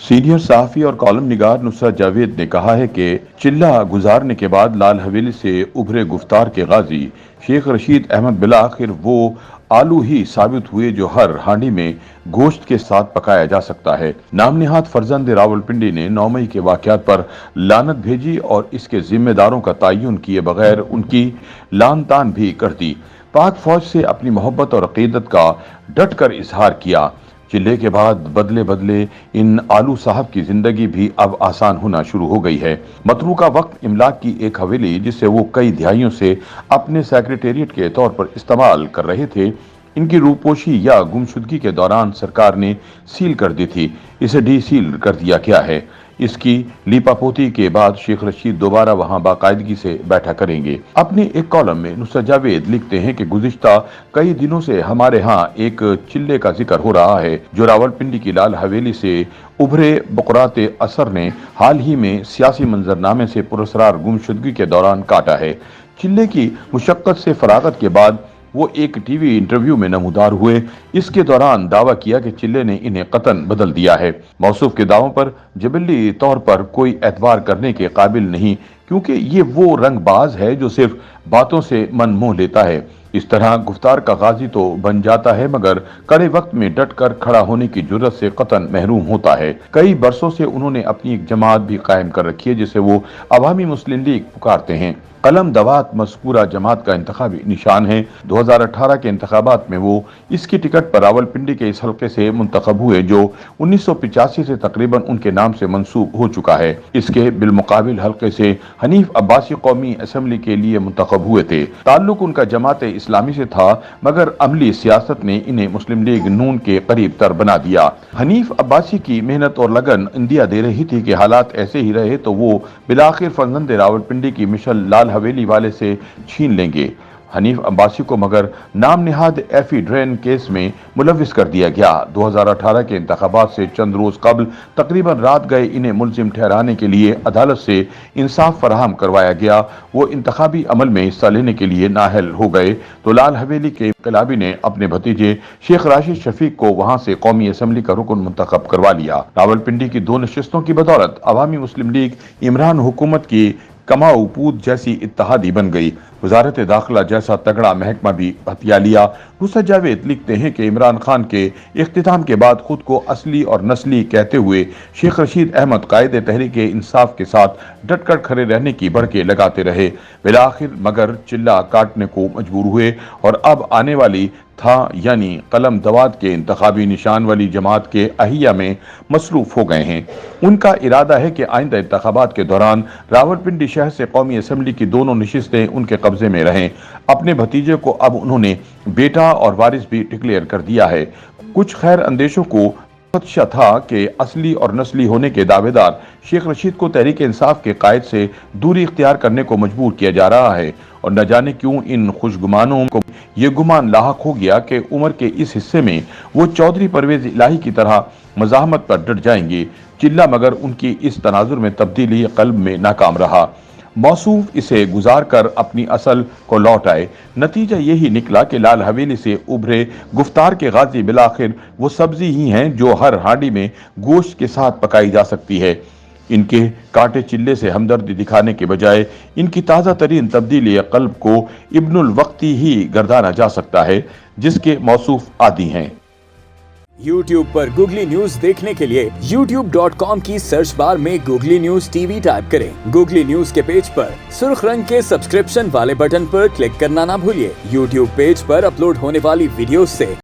Senior सहाफ़ी और column निगार नुसरत जावेद ने कहा है कि चिल्ला गुजारने के बाद लाल हवेली से उभरे गुफ्तार के गाजी शेख रशीद अहमद बिलाखिर वो आलू ही साबित हुए जो हर हांडी में गोश्त के साथ पकाया जा सकता है। नाम निहाद फर्जंद रावलपिंडी ने 9 मई के वाकयात पर लानत भेजी और इसके जिम्मेदारों का तयन किए बगैर उनकी लान तान भी कर दी। पाक फौज से अपनी मोहब्बत और अकीदत का डट कर इजहार किया। चिल्ले के बाद बदले बदले इन आलू साहब की जिंदगी भी अब आसान होना शुरू हो गई है। मतरूका वक्त इमलाक की एक हवेली जिसे वो कई दिहाइयों से अपने सेक्रेटेरिएट के तौर पर इस्तेमाल कर रहे थे, इनकी रूपोशी या गुमशुदगी के दौरान सरकार ने सील कर दी थी। इसे डी सील कर दिया गया है। इसकी लीपापोती के बाद शेख रशीद दोबारा वहां बाकायदगी से बैठा करेंगे। अपने एक कॉलम में नुसरत जावेद लिखते हैं कि गुज़िश्ता कई दिनों से हमारे यहाँ एक चिल्ले का जिक्र हो रहा है जो रावलपिंडी की लाल हवेली से उभरे बकरात असर ने हाल ही में सियासी मंजरनामे से पुरस्कार गुमशुदगी के दौरान काटा है। चिल्ले की मुशक्कत से फरागत के बाद वो एक टीवी इंटरव्यू में नमूदार हुए। इसके दौरान दावा किया कि चिल्ले ने इन्हें कतन बदल दिया है। मौसूफ के दावों पर जबली तौर पर कोई एतबार करने के काबिल नहीं, क्योंकि ये वो रंगबाज है जो सिर्फ बातों से मन मोह लेता है। इस तरह गुफ्तार का गाजी तो बन जाता है मगर कड़े वक्त में डट कर खड़ा होने की जुर्रत से कतन महरूम होता है। कई बरसों से उन्होंने अपनी एक जमात भी कायम कर रखी है जिसे वो अवामी मुस्लिम लीग पुकारते हैं। कलम दवात मज़कूरा जमात का इंतखाबी निशान है। 2018 के इंतखाबात में वो इसकी टिकट पर रावलपिंडी के इस हल्के से मुंतखब हुए जो 1985 से तकरीबन उनके नाम से मंसूब हो चुका है। इसके बिलमुकाबिल हल्के से हनीफ अब्बासी कौमी असम्बली के लिए मुंतखब हुए थे। ताल्लुक उनका जमात इस्लामी से था मगर अमली सियासत ने इन्हें मुस्लिम लीग नून के करीब तर बना दिया। हनीफ अब्बासी की मेहनत और लगन इंदिया दे रही थी कि हालात ऐसे ही रहे तो वो बिलाखिर फर्जंद रावलपिंडी की मिशल लाल हवेली वाले से छीन लेंगे। हनीफ अब्बासी को मगर नाम निहाद एफी ड्रेन केस में मुलविस कर दिया गया। 2018 के इंतखाबात से चंद रोज कबल तकरीबन रात गए इन्हें मुलजिम ठहराने के लिए अदालत से इंसाफ फराहम करवाया गया। वो इंतखाबी अमल में हिस्सा लेने के लिए नाअहल हो गए तो लाल हवेली के इनकलाबी ने अपने भतीजे शेख राशिद शफीक को वहां से कौमी असम्बली का रुकन मुंतखब करवा लिया। रावलपिंडी की 2 नशिस्तों की बदौलत अवामी मुस्लिम लीग इमरान हुकूमत की कमाऊ पूत जैसी इत्तहादी बन गई। वजारत दाखिला जैसा तगड़ा महकमा भी हथिया लिया। नुसरत जावेद लिखते हैं कि इमरान खान के इख्तिताम के बाद खुद को असली और नस्ली कहते हुए शेख रशीद अहमद कायदे तहरीक इंसाफ के साथ डटकर खड़े रहने की भड़के लगाते रहे। बिलाखिर मगर चिल्ला काटने को मजबूर हुए और अब आने वाली था यानी कलम दवात के इंतखाबी निशान वाली जमात के अहिया में मसरूफ हो गए हैं। उनका इरादा है कि आइंदा इंतखाबात के दौरान रावलपिंडी शहर से कौमी असम्बली की दोनों नशिस्तें उनके कब्जे में रहें। अपने भतीजे को अब उन्होंने बेटा और वारिस भी डिक्लेयर कर दिया है। कुछ खैर अंदेशों को खदशा था कि असली और नस्ली होने के दावेदार शेख रशीद को तहरीक इंसाफ के कायद से दूरी इख्तियार करने को मजबूर किया जा रहा है और न जाने क्यों इन खुशगुमानों को ये गुमान लाहक हो गया कि उम्र के इस हिस्से में वो चौधरी परवेज इलाही की तरह मज़ाहमत पर डट जाएंगे। चिल्ला मगर उनकी इस तनाजुर में तब्दीली कल्ब में नाकाम रहा। मौसूफ इसे गुजार कर अपनी असल को लौट आए। नतीजा यही निकला कि लाल हवेली से उभरे गुफ्तार के गाजी बिलाखिर वो सब्जी ही हैं जो हर हांडी में गोश्त के साथ पकाई जा सकती है। इनके काटे चिल्ले से हमदर्दी दिखाने के बजाय इनकी ताज़ा तरीन तब्दीली कल्ब को इब्नुल वक्ती ही गर्दाना जा सकता है जिसके मौसूफ आदि हैं। YouTube पर गूगली न्यूज देखने के लिए youtube.com की सर्च बार में गूगली न्यूज टीवी टाइप करें। गूगली न्यूज के पेज पर सुर्ख रंग के सब्सक्रिप्शन वाले बटन पर क्लिक करना ना भूलिए। YouTube पेज पर अपलोड होने वाली वीडियो से